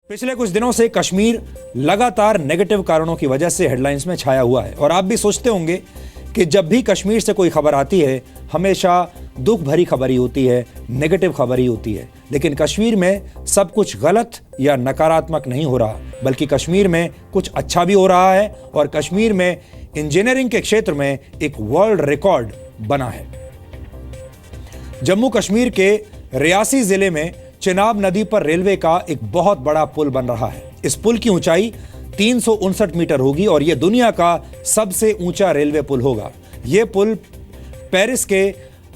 पिछले कुछ दिनों से कश्मीर लगातार नेगेटिव कारणों की वजह से हेडलाइंस में छाया हुआ है और आप भी सोचते होंगे कि जब भी कश्मीर से कोई खबर आती है हमेशा दुख भरी खबर ही होती है, नेगेटिव खबर ही होती है। लेकिन कश्मीर में सब कुछ गलत या नकारात्मक नहीं हो रहा, बल्कि कश्मीर में कुछ अच्छा भी हो रहा है और कश्मीर में इंजीनियरिंग के क्षेत्र में एक वर्ल्ड रिकॉर्ड बना है। जम्मू कश्मीर के रियासी जिले में चिनाब नदी पर रेलवे का एक बहुत बड़ा पुल बन रहा है। इस पुल की ऊंचाई 359 मीटर होगी और यह दुनिया का सबसे ऊंचा रेलवे पुल होगा। यह पुल पेरिस के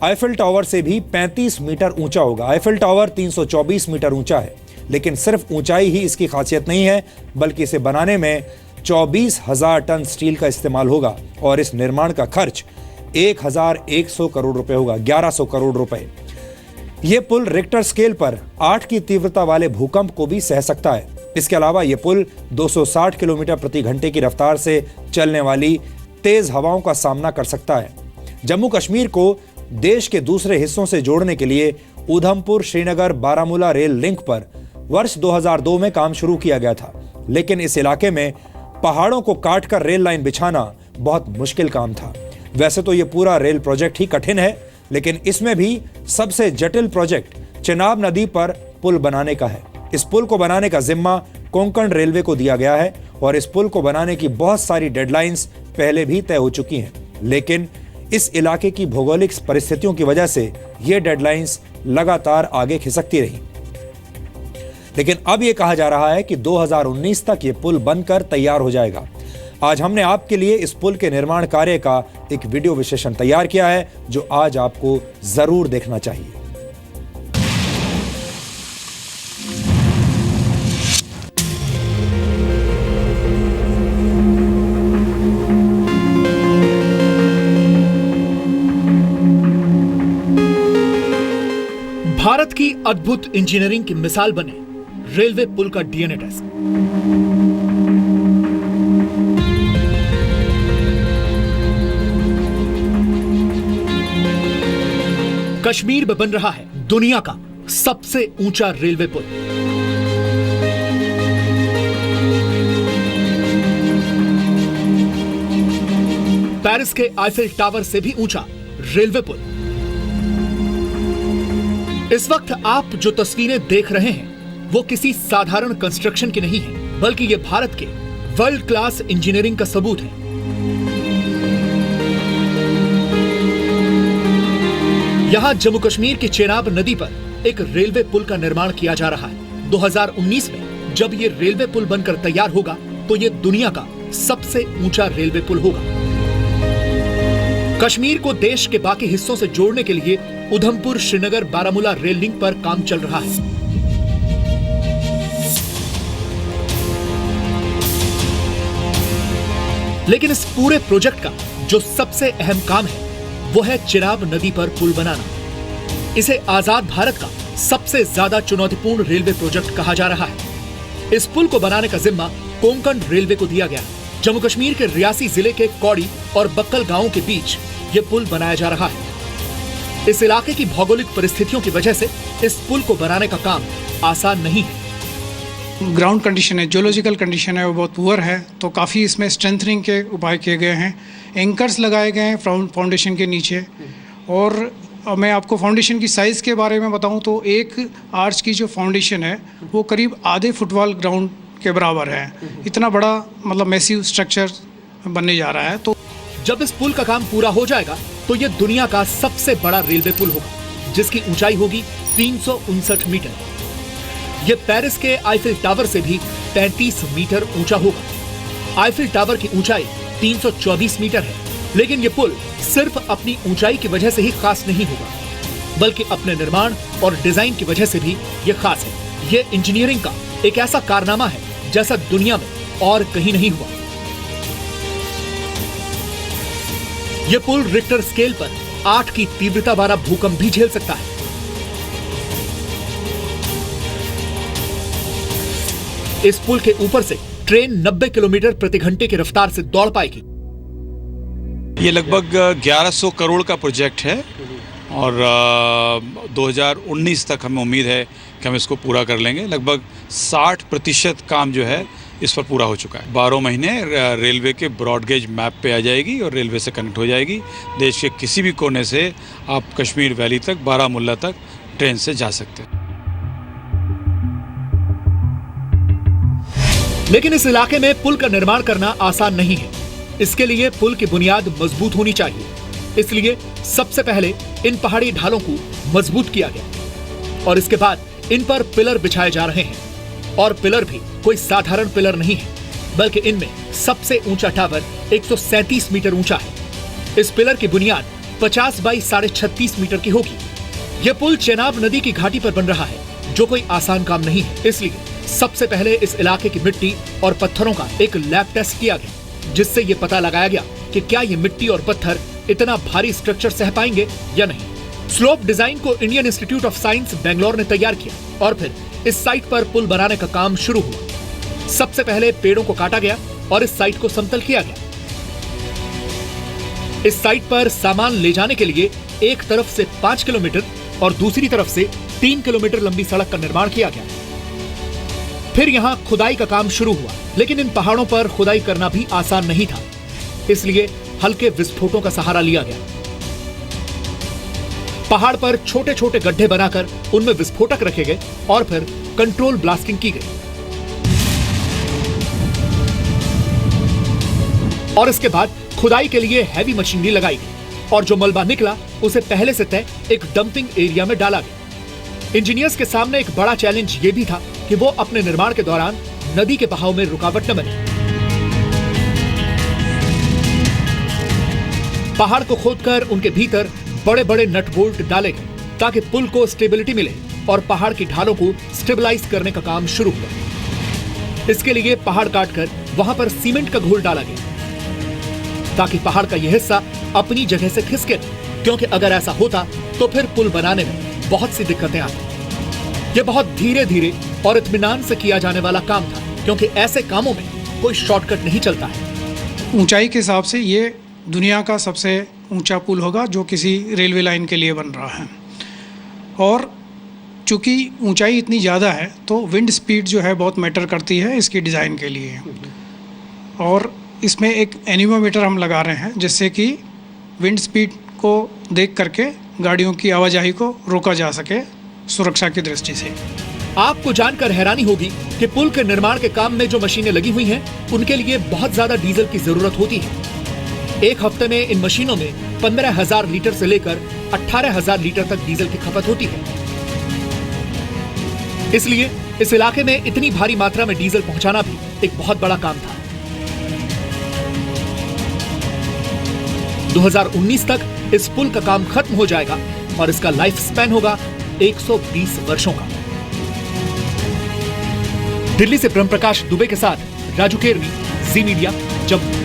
आईफिल टावर से भी 35 मीटर ऊंचा होगा। आईफिल टावर 324 मीटर ऊंचा है, लेकिन सिर्फ ऊंचाई ही इसकी खासियत नहीं है, बल्कि इसे बनाने में 24,000 टन स्टील का इस्तेमाल होगा और इस निर्माण का खर्च 1,100 करोड़ रुपए होगा, 1,100 करोड़ रुपए। यह पुल रिक्टर स्केल पर 8 की तीव्रता वाले भूकंप को भी सह सकता है। इसके अलावा यह पुल 260 किलोमीटर प्रति घंटे की रफ्तार से चलने वाली तेज हवाओं का सामना कर सकता है। जम्मू कश्मीर को देश के दूसरे हिस्सों से जोड़ने के लिए उधमपुर श्रीनगर बारामूला रेल लिंक पर वर्ष 2002 में काम शुरू किया गया था, लेकिन इस इलाके में पहाड़ों को काटकर रेल लाइन बिछाना बहुत मुश्किल काम था। वैसे तो यह पूरा रेल प्रोजेक्ट ही कठिन है, लेकिन इसमें भी सबसे जटिल प्रोजेक्ट चिनाब नदी पर पुल बनाने का है। इस पुल को बनाने का जिम्मा कोंकण रेलवे को दिया गया है और इस पुल को बनाने की बहुत सारी डेडलाइंस पहले भी तय हो चुकी हैं, लेकिन इस इलाके की भौगोलिक परिस्थितियों की वजह से ये डेडलाइंस लगातार आगे खिसकती रही। लेकिन अब यह कहा जा रहा है कि 2019 तक ये पुल बनकर तैयार हो जाएगा। आज हमने आपके लिए इस पुल के निर्माण कार्य का एक वीडियो विश्लेषण तैयार किया है, जो आज आपको जरूर देखना चाहिए। भारत की अद्भुत इंजीनियरिंग की मिसाल बने रेलवे पुल का डीएनए टेस्ट। कश्मीर में बन रहा है दुनिया का सबसे ऊंचा रेलवे पुल। पेरिस के आईफिल टावर से भी ऊंचा रेलवे पुल। इस वक्त आप जो तस्वीरें देख रहे हैं वो किसी साधारण कंस्ट्रक्शन की नहीं है, बल्कि ये भारत के वर्ल्ड क्लास इंजीनियरिंग का सबूत है। यहां जम्मू कश्मीर की चेनाब नदी पर एक रेलवे पुल का निर्माण किया जा रहा है। 2019 में जब ये रेलवे पुल बनकर तैयार होगा तो ये दुनिया का सबसे ऊंचा रेलवे पुल होगा। कश्मीर को देश के बाकी हिस्सों से जोड़ने के लिए उधमपुर श्रीनगर बारामूला रेल लिंक पर काम चल रहा है। लेकिन इस पूरे प्रोजेक्ट का जो सबसे अहम काम है वो है चिनाब नदी पर पुल बनाना। इसे आजाद भारत का सबसे ज्यादा चुनौतीपूर्ण रेलवे प्रोजेक्ट कहा जा रहा है। इस पुल को बनाने का जिम्मा कोंकण रेलवे को दिया गया। जम्मू कश्मीर के रियासी जिले के कौड़ी और बक्कल गांवों के बीच ये पुल बनाया जा रहा है। इस इलाके की भौगोलिक परिस्थितियों की वजह से इस पुल को बनाने का काम आसान नहीं है। ग्राउंड कंडीशन है, जियोलॉजिकल कंडीशन है वो बहुत पुअर है, तो काफ़ी इसमें स्ट्रेंथनिंग के उपाय किए गए हैं। एंकर्स लगाए गए हैं फाउंडेशन के नीचे। और मैं आपको फाउंडेशन की साइज़ के बारे में बताऊं तो एक आर्च की जो फाउंडेशन है वो करीब आधे फुटबॉल ग्राउंड के बराबर है। इतना बड़ा मतलब मैसिव स्ट्रक्चर बनने जा रहा है। तो जब इस पुल का काम पूरा हो जाएगा तो यह दुनिया का सबसे बड़ा रेलवे पुल होगा, जिसकी ऊंचाई होगी 359 मीटर। यह पेरिस के आईफिल टावर से भी 35 मीटर ऊंचा होगा। आईफिल टावर की ऊंचाई 324 मीटर है, लेकिन यह पुल सिर्फ अपनी ऊंचाई की वजह से ही खास नहीं होगा, बल्कि अपने निर्माण और डिजाइन की वजह से भी यह खास है। यह इंजीनियरिंग का एक ऐसा कारनामा है जैसा दुनिया में और कहीं नहीं हुआ। यह पुल रिक्टर स्केल पर 8 की तीव्रता वाला भूकंप भी झेल सकता है। इस पुल के ऊपर से ट्रेन 90 किलोमीटर प्रति घंटे की रफ्तार से दौड़ पाएगी। ये लगभग 1100 करोड़ का प्रोजेक्ट है और 2019 तक हमें उम्मीद है कि हम इसको पूरा कर लेंगे। लगभग 60% काम जो है इस पर पूरा हो चुका है। 12 महीने रेलवे के ब्रॉडगेज मैप पे आ जाएगी और रेलवे से कनेक्ट हो जाएगी। देश के किसी भी कोने से आप कश्मीर वैली तक, बारामुल्ला तक ट्रेन से जा सकते हैं। लेकिन इस इलाके में पुल का निर्माण करना आसान नहीं है। इसके लिए पुल की बुनियाद मजबूत होनी चाहिए। इसलिए सबसे पहले इन पहाड़ी ढालों को मजबूत किया गया और इसके बाद इन पर पिलर बिछाए जा रहे हैं। और पिलर भी कोई साधारण पिलर नहीं है, बल्कि इनमें सबसे ऊंचा टावर 137 मीटर ऊंचा है। इस पिलर की बुनियाद 50 बाई 36.5 मीटर की होगी। यह पुल चेनाब नदी की घाटी पर बन रहा है, जो कोई आसान काम नहीं है। इसलिए सबसे पहले इस इलाके की मिट्टी और पत्थरों का एक लैब टेस्ट किया गया, जिससे यह पता लगाया गया कि क्या ये मिट्टी और पत्थर इतना भारी स्ट्रक्चर सह पाएंगे या नहीं। स्लोप डिजाइन को Indian institute of science Bangalore ने तैयार किया और फिर इस साइट पर पुल बनाने का काम शुरू हुआ। सबसे पहले पेड़ों को काटा गया और इस साइट को समतल किया गया। इस साइट पर सामान ले जाने के लिए एक तरफ से 5 किलोमीटर और दूसरी तरफ से 3 किलोमीटर लंबी सड़क का निर्माण किया गया। फिर यहां खुदाई का काम शुरू हुआ, लेकिन इन पहाड़ों पर खुदाई करना भी आसान नहीं था, इसलिए हल्के विस्फोटों का सहारा लिया गया। पहाड़ पर छोटे छोटे गड्ढे बनाकर उनमें विस्फोटक रखे गए और फिर कंट्रोल ब्लास्टिंग की गई। और इसके बाद खुदाई के लिए हैवी मशीनरी लगाई गई और जो मलबा निकला उसे पहले से तय एक डंपिंग एरिया में डाला गया। इंजीनियर्स के सामने एक बड़ा चैलेंज ये भी था कि वो अपने निर्माण के दौरान नदी के बहाव में रुकावट न बने। पहाड़ को खोदकर उनके भीतर बड़े बड़े नट बोल्ट डाले गए ताकि पुल को स्टेबिलिटी मिले और पहाड़ की ढालों को स्टेबलाइज करने का काम शुरू हुआ। इसके लिए पहाड़ काटकर वहां पर सीमेंट का घोल डाला गया ताकि पहाड़ का यह हिस्सा अपनी जगह से खिसके, क्योंकि अगर ऐसा होता तो फिर पुल बनाने में बहुत सी दिक्कतें आती। यह बहुत धीरे धीरे और इत्मीनान से किया जाने वाला काम था, क्योंकि ऐसे कामों में कोई शॉर्टकट नहीं चलता है। ऊंचाई के हिसाब से ये दुनिया का सबसे ऊंचा पुल होगा जो किसी रेलवे लाइन के लिए बन रहा है। और चूँकि ऊंचाई इतनी ज़्यादा है तो विंड स्पीड जो है बहुत मैटर करती है इसकी डिज़ाइन के लिए। और इसमें एक एनीमोमीटर हम लगा रहे हैं जिससे कि विंड स्पीड को देख करके गाड़ियों की आवाजाही को रोका जा सके सुरक्षा की दृष्टि से। आपको जानकर हैरानी होगी कि पुल के निर्माण के काम में जो मशीनें लगी हुई हैं, उनके लिए बहुत ज्यादा डीजल की जरूरत होती है। एक हफ्ते में इन मशीनों में 15,000 लीटर से लेकर 18,000 लीटर तक डीजल की खपत होती है। इसलिए इस इलाके में इतनी भारी मात्रा में डीजल पहुंचाना भी एक बहुत बड़ा काम था। 2019 तक इस पुल का काम खत्म हो जाएगा और इसका लाइफ स्पैन होगा 120 वर्षों का। दिल्ली से ब्रह्म प्रकाश दुबे के साथ राजू केरनी, जी मीडिया, जम्मू।